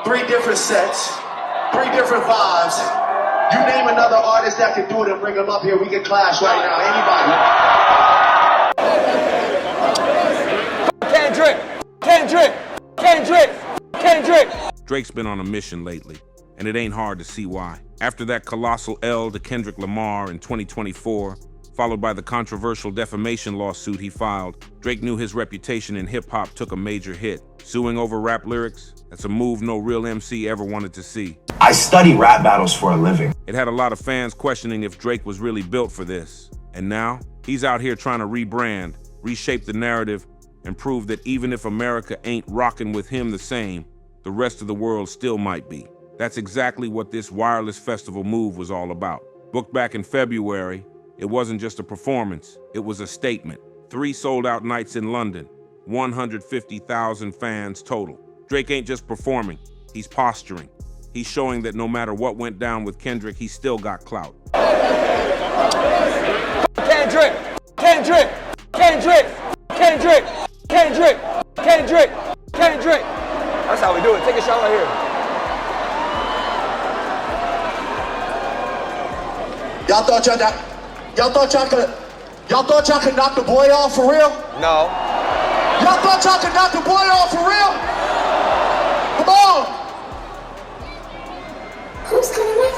Three different sets, three different vibes. You name another artist that can do it and bring them up here. We can clash right now. Anybody? Kendrick. Drake's been on a mission lately, and it ain't hard to see why. After that colossal L to Kendrick Lamar in 2024, followed by the controversial defamation lawsuit he filed, Drake knew his reputation in hip-hop took a major hit. Suing over rap lyrics, that's a move no real MC ever wanted to see. I study rap battles for a living. It had a lot of fans questioning if Drake was really built for this. And now, he's out here trying to rebrand, reshape the narrative, and prove that even if America ain't rocking with him the same, the rest of the world still might be. That's exactly what this Wireless Festival move was all about. Booked back in February, it wasn't just a performance, it was a statement. 3 sold-out nights in London, 150,000 fans total. Drake ain't just performing, he's posturing. He's showing that no matter what went down with Kendrick, he still got clout. Kendrick! That's how we do it. Take a shot right here. Y'all thought y'all could knock the boy off for real? No. Y'all thought y'all could knock the boy off for real? Come on! Who's gonna win?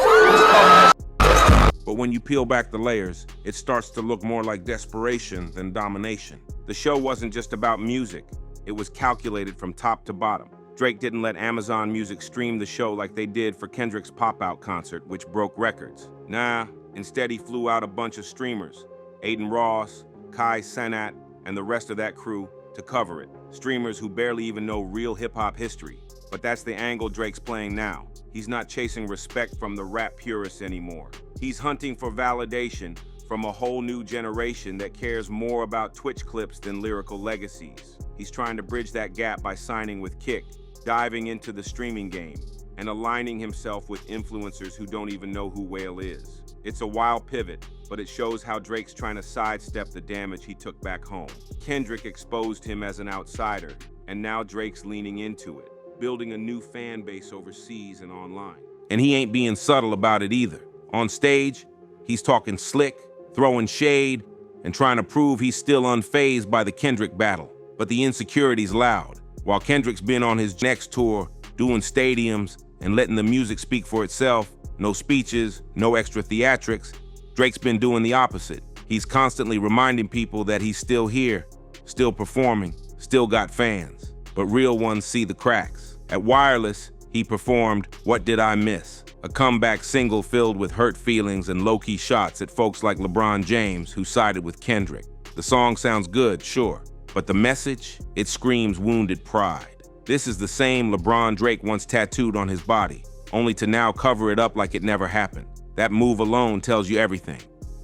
But when you peel back the layers, it starts to look more like desperation than domination. The show wasn't just about music, it was calculated from top to bottom. Drake didn't let Amazon Music stream the show like they did for Kendrick's pop-out concert, which broke records. Nah, instead he flew out a bunch of streamers, Aiden Ross, Kai Cenat, and the rest of that crew to cover it. Streamers who barely even know real hip-hop history. But that's the angle Drake's playing now. He's not chasing respect from the rap purists anymore. He's hunting for validation from a whole new generation that cares more about Twitch clips than lyrical legacies. He's trying to bridge that gap by signing with Kick, diving into the streaming game, and aligning himself with influencers who don't even know who Whale is. It's a wild pivot, but it shows how Drake's trying to sidestep the damage he took back home. Kendrick exposed him as an outsider, and now Drake's leaning into it, building a new fan base overseas and online. And he ain't being subtle about it either. On stage, he's talking slick, throwing shade, and trying to prove he's still unfazed by the Kendrick battle. But the insecurity's loud. While Kendrick's been on his next tour, doing stadiums and letting the music speak for itself, no speeches, no extra theatrics, Drake's been doing the opposite. He's constantly reminding people that he's still here, still performing, still got fans. But real ones see the cracks. At Wireless, he performed What Did I Miss?, a comeback single filled with hurt feelings and low-key shots at folks like LeBron James who sided with Kendrick. The song sounds good, sure, but the message, it screams wounded pride. This is the same LeBron Drake once tattooed on his body, only to now cover it up like it never happened. That move alone tells you everything.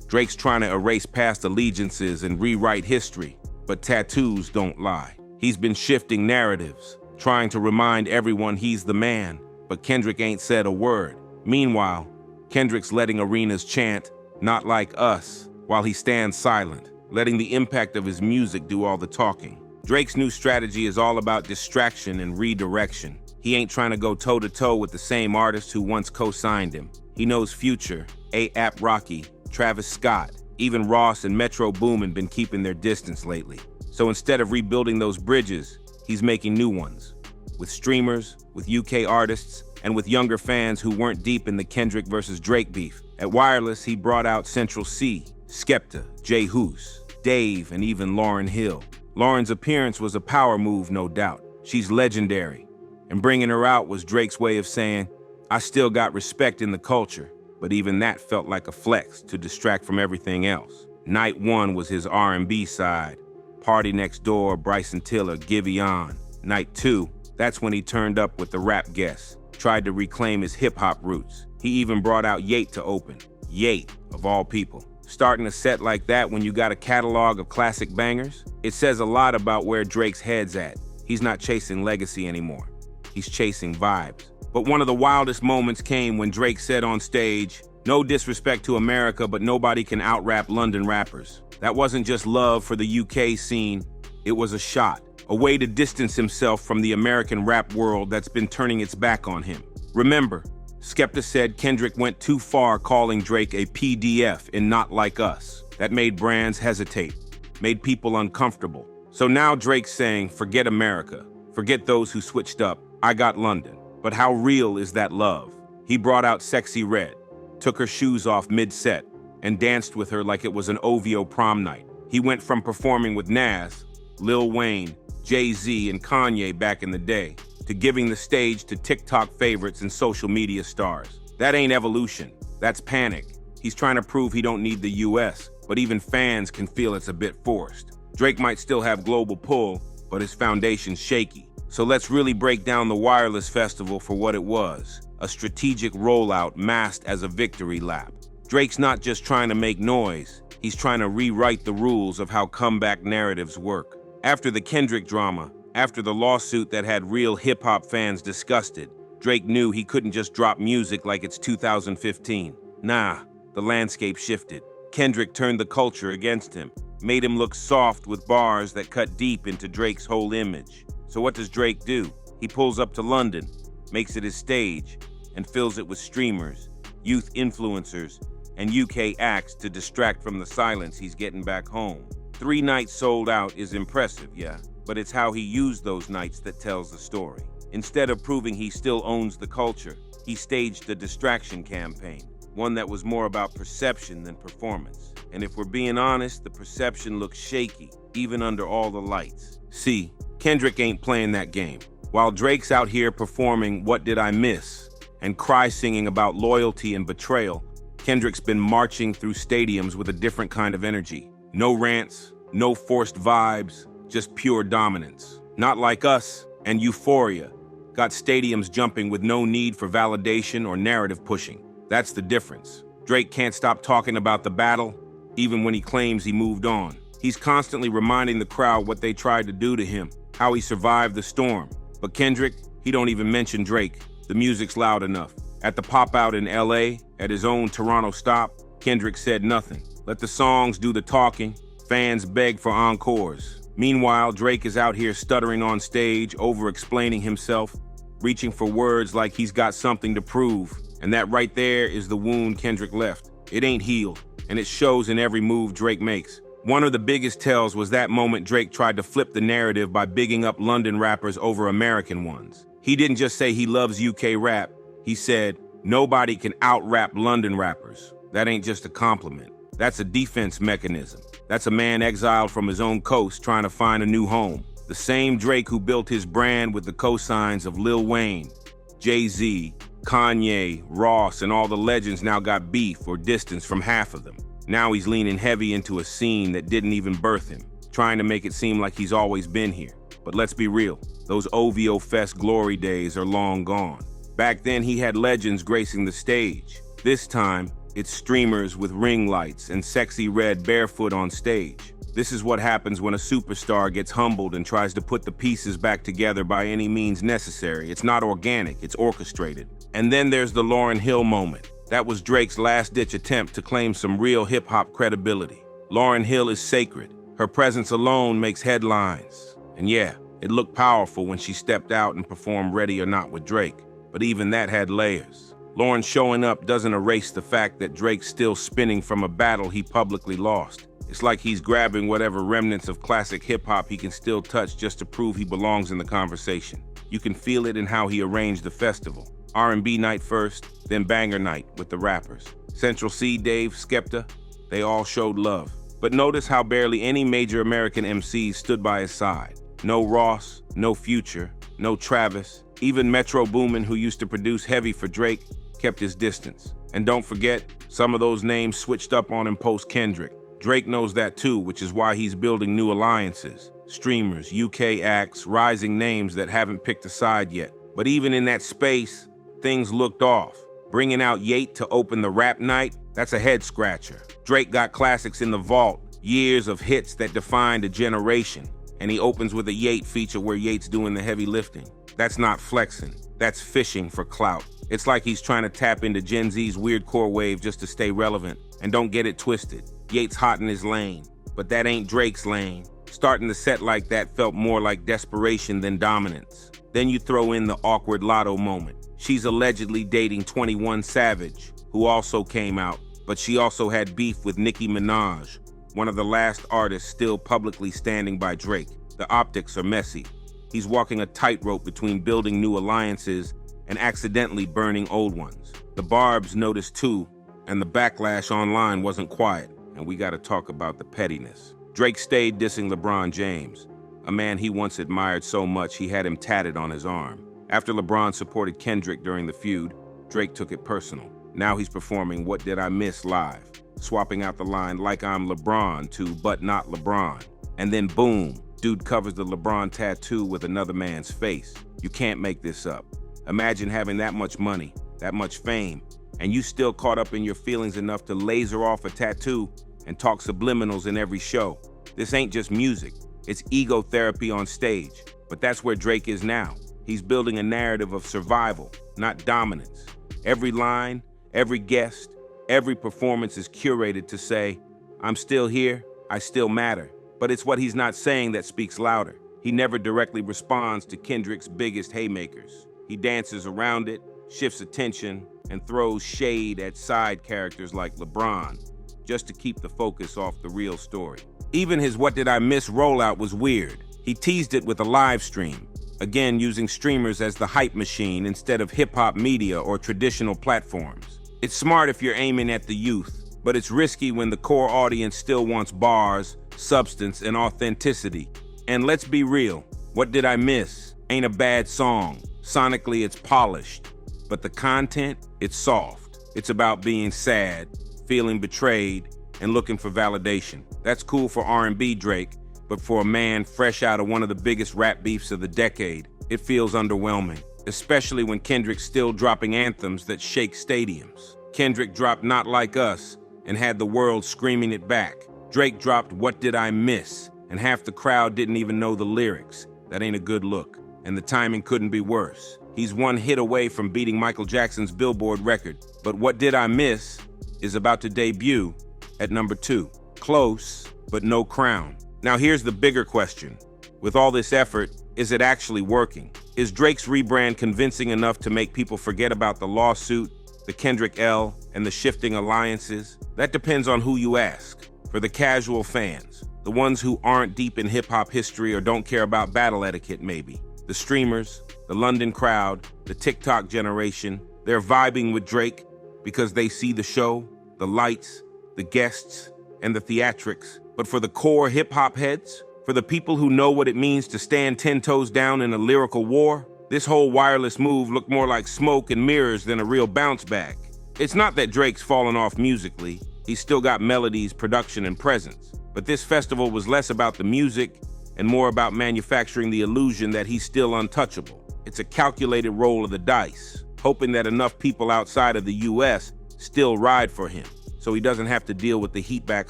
Drake's trying to erase past allegiances and rewrite history, but tattoos don't lie. He's been shifting narratives, trying to remind everyone he's the man, but Kendrick ain't said a word. Meanwhile, Kendrick's letting arenas chant, "Not like us," while he stands silent, letting the impact of his music do all the talking. Drake's new strategy is all about distraction and redirection. He ain't trying to go toe-to-toe with the same artists who once co-signed him. He knows Future, A$AP Rocky, Travis Scott, even Ross and Metro Boomin been keeping their distance lately. So instead of rebuilding those bridges, he's making new ones. With streamers, with UK artists, and with younger fans who weren't deep in the Kendrick versus Drake beef. At Wireless, he brought out Central C, Skepta, Jay Hoos, Dave, and even Lauryn Hill. Lauryn's appearance was a power move, no doubt. She's legendary. And bringing her out was Drake's way of saying, I still got respect in the culture, but even that felt like a flex to distract from everything else. Night one was his R&B side. Party Next Door, Bryson Tiller, Giveon. Night two, that's when he turned up with the rap guests, tried to reclaim his hip-hop roots. He even brought out Yeat to open. Yeat, of all people. Starting a set like that when you got a catalog of classic bangers, it says a lot about where Drake's head's at. He's not chasing legacy anymore. He's chasing vibes. But one of the wildest moments came when Drake said on stage, "No disrespect to America, but nobody can out-rap London rappers." That wasn't just love for the UK scene, it was a shot. a way to distance himself from the American rap world that's been turning its back on him. Remember, Skepta said Kendrick went too far calling Drake a PDF in Not Like Us. That made brands hesitate, made people uncomfortable. So now Drake's saying, forget America, forget those who switched up, I got London. But how real is that love? He brought out Sexy Red, took her shoes off mid-set, and danced with her like it was an OVO prom night. He went from performing with Nas, Lil Wayne, Jay-Z, and Kanye back in the day, to giving the stage to TikTok favorites and social media stars. That ain't evolution, that's panic. He's trying to prove he don't need the US, but even fans can feel it's a bit forced. Drake might still have global pull, but his foundation's shaky. So let's really break down the Wireless Festival for what it was, a strategic rollout masked as a victory lap. Drake's not just trying to make noise, he's trying to rewrite the rules of how comeback narratives work. After the Kendrick drama, after the lawsuit that had real hip-hop fans disgusted, Drake knew he couldn't just drop music like it's 2015. Nah, the landscape shifted. Kendrick turned the culture against him, made him look soft with bars that cut deep into Drake's whole image. So what does Drake do? He pulls up to London, makes it his stage, and fills it with streamers, youth influencers, and UK acts to distract from the silence he's getting back home. 3 nights sold out is impressive, yeah, but it's how he used those nights that tells the story. Instead of proving he still owns the culture, he staged a distraction campaign, one that was more about perception than performance. And if we're being honest, the perception looks shaky, even under all the lights. See, Kendrick ain't playing that game. While Drake's out here performing What Did I Miss and cry singing about loyalty and betrayal, Kendrick's been marching through stadiums with a different kind of energy. No rants, no forced vibes, just pure dominance. Not Like Us and Euphoria got stadiums jumping with no need for validation or narrative pushing. That's the difference. Drake can't stop talking about the battle, even when he claims he moved on. He's constantly reminding the crowd what they tried to do to him, how he survived the storm. But Kendrick, he don't even mention Drake. The music's loud enough. At the pop-out in LA, at his own Toronto stop, Kendrick said nothing. Let the songs do the talking. Fans beg for encores. Meanwhile, Drake is out here stuttering on stage, over-explaining himself, reaching for words like he's got something to prove. And that right there is the wound Kendrick left. It ain't healed, and it shows in every move Drake makes. One of the biggest tells was that moment Drake tried to flip the narrative by bigging up London rappers over American ones. He didn't just say he loves UK rap, he said, nobody can out-rap London rappers. That ain't just a compliment. That's a defense mechanism. That's a man exiled from his own coast trying to find a new home. The same Drake who built his brand with the cosigns of Lil Wayne, Jay-Z, Kanye, Ross, and all the legends now got beef or distance from half of them. Now he's leaning heavy into a scene that didn't even birth him, trying to make it seem like he's always been here. But let's be real, those OVO Fest glory days are long gone. Back then he had legends gracing the stage. This time, it's streamers with ring lights and Sexy Red barefoot on stage. This is what happens when a superstar gets humbled and tries to put the pieces back together by any means necessary. It's not organic, it's orchestrated. And then there's the Lauryn Hill moment. That was Drake's last-ditch attempt to claim some real hip-hop credibility. Lauryn Hill is sacred. Her presence alone makes headlines. And yeah, it looked powerful when she stepped out and performed Ready or Not with Drake. But even that had layers. Lauryn showing up doesn't erase the fact that Drake's still spinning from a battle he publicly lost. It's like he's grabbing whatever remnants of classic hip-hop he can still touch just to prove he belongs in the conversation. You can feel it in how he arranged the festival. R&B night first, then banger night with the rappers. Central C, Dave, Skepta, they all showed love. But notice how barely any major American MCs stood by his side. No Ross, no Future, no Travis. Even Metro Boomin, who used to produce heavy for Drake, kept his distance. And don't forget, some of those names switched up on him post-Kendrick. Drake knows that too, which is why he's building new alliances. Streamers, UK acts, rising names that haven't picked a side yet. But even in that space, things looked off. Bringing out Yeat to open the rap night, that's a head-scratcher. Drake got classics in the vault, years of hits that defined a generation. And he opens with a Yeat feature where Yeat's doing the heavy lifting. That's not flexing, that's fishing for clout. It's like he's trying to tap into Gen Z's weird core wave just to stay relevant. And don't get it twisted, Yeat's hot in his lane, but that ain't Drake's lane. Starting the set like that felt more like desperation than dominance. Then you throw in the awkward Lotto moment. She's allegedly dating 21 Savage, who also came out, but she also had beef with Nicki Minaj, one of the last artists still publicly standing by Drake. The optics are messy. He's walking a tightrope between building new alliances and accidentally burning old ones. The Barbs noticed too, and the backlash online wasn't quiet, and we gotta talk about the pettiness. Drake stayed dissing LeBron James, a man he once admired so much he had him tatted on his arm. After LeBron supported Kendrick during the feud, Drake took it personal. Now he's performing What Did I Miss live, swapping out the line like I'm LeBron to But Not LeBron. And then boom, dude covers the LeBron tattoo with another man's face. You can't make this up. Imagine having that much money, that much fame, and you still caught up in your feelings enough to laser off a tattoo and talk subliminals in every show. This ain't just music, it's ego therapy on stage. But that's where Drake is now. He's building a narrative of survival, not dominance. Every line, every guest, every performance is curated to say, I'm still here, I still matter. But it's what he's not saying that speaks louder. He never directly responds to Kendrick's biggest haymakers. He dances around it, shifts attention, and throws shade at side characters like LeBron, just to keep the focus off the real story. Even his What Did I Miss rollout was weird. He teased it with a live stream, again using streamers as the hype machine instead of hip-hop media or traditional platforms. It's smart if you're aiming at the youth, but it's risky when the core audience still wants bars, substance, and authenticity. And let's be real, What Did I Miss ain't a bad song. Sonically, it's polished, but the content, it's soft. It's about being sad, feeling betrayed, and looking for validation. That's cool for R&B Drake, but for a man fresh out of one of the biggest rap beefs of the decade, it feels underwhelming, especially when Kendrick's still dropping anthems that shake stadiums. Kendrick dropped Not Like Us and had the world screaming it back. Drake dropped What Did I Miss, and half the crowd didn't even know the lyrics. That ain't a good look, and the timing couldn't be worse. He's one hit away from beating Michael Jackson's Billboard record, but What Did I Miss is about to debut at number 2. Close, but no crown. Now here's the bigger question. With all this effort, is it actually working? Is Drake's rebrand convincing enough to make people forget about the lawsuit, the Kendrick L, and the shifting alliances? That depends on who you ask. For the casual fans, the ones who aren't deep in hip-hop history or don't care about battle etiquette maybe, the streamers, the London crowd, the TikTok generation, they're vibing with Drake because they see the show, the lights, the guests, and the theatrics. But for the core hip-hop heads, for the people who know what it means to stand 10 toes down in a lyrical war, this whole wireless move looked more like smoke and mirrors than a real bounce back. It's not that Drake's fallen off musically. He's still got melodies, production, and presence. But this festival was less about the music and more about manufacturing the illusion that he's still untouchable. It's a calculated roll of the dice, hoping that enough people outside of the US still ride for him, so he doesn't have to deal with the heat back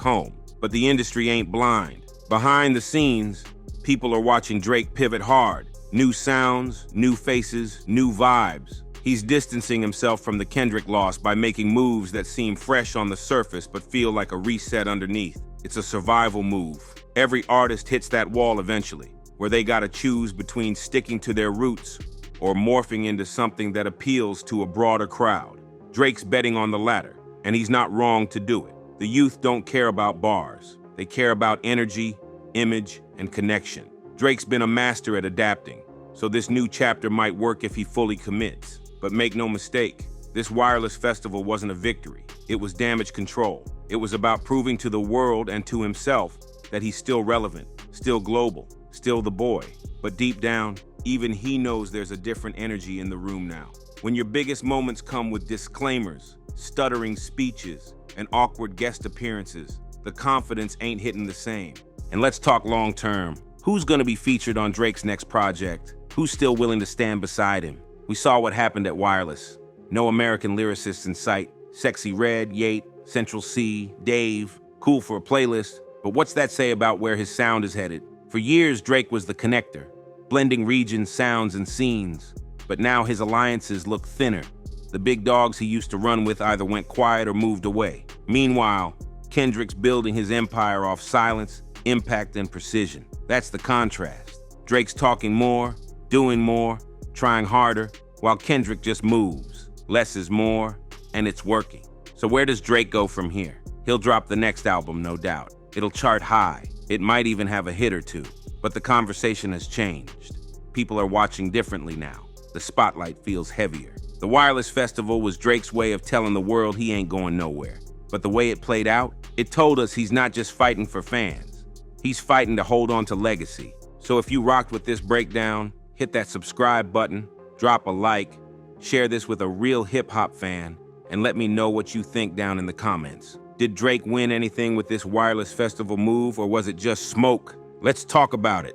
home. But the industry ain't blind. Behind the scenes, people are watching Drake pivot hard. New sounds, new faces, new vibes. He's distancing himself from the Kendrick loss by making moves that seem fresh on the surface but feel like a reset underneath. It's a survival move. Every artist hits that wall eventually, where they gotta choose between sticking to their roots or morphing into something that appeals to a broader crowd. Drake's betting on the latter, and he's not wrong to do it. The youth don't care about bars. They care about energy, image, and connection. Drake's been a master at adapting, so this new chapter might work if he fully commits. But make no mistake, this wireless festival wasn't a victory. It was damage control. It was about proving to the world and to himself that he's still relevant, still global, still the boy. But deep down, even he knows there's a different energy in the room now. When your biggest moments come with disclaimers, stuttering speeches, and awkward guest appearances, the confidence ain't hitting the same. And let's talk long term. Who's gonna be featured on Drake's next project? Who's still willing to stand beside him? We saw what happened at Wireless. No American lyricists in sight. Sexy Red, Yeat, Central C, Dave, cool for a playlist. But what's that say about where his sound is headed? For years, Drake was the connector, blending regions, sounds, and scenes. But now his alliances look thinner. The big dogs he used to run with either went quiet or moved away. Meanwhile, Kendrick's building his empire off silence, impact, and precision. That's the contrast. Drake's talking more, doing more, trying harder, while Kendrick just moves. Less is more, and it's working. So where does Drake go from here? He'll drop the next album, no doubt. It'll chart high. It might even have a hit or two. But the conversation has changed. People are watching differently now. The spotlight feels heavier. The Wireless Festival was Drake's way of telling the world he ain't going nowhere. But the way it played out, it told us he's not just fighting for fans. He's fighting to hold on to legacy. So if you rocked with this breakdown, hit that subscribe button, drop a like, share this with a real hip-hop fan, and let me know what you think down in the comments. Did Drake win anything with this Wireless Festival move, or was it just smoke? Let's talk about it.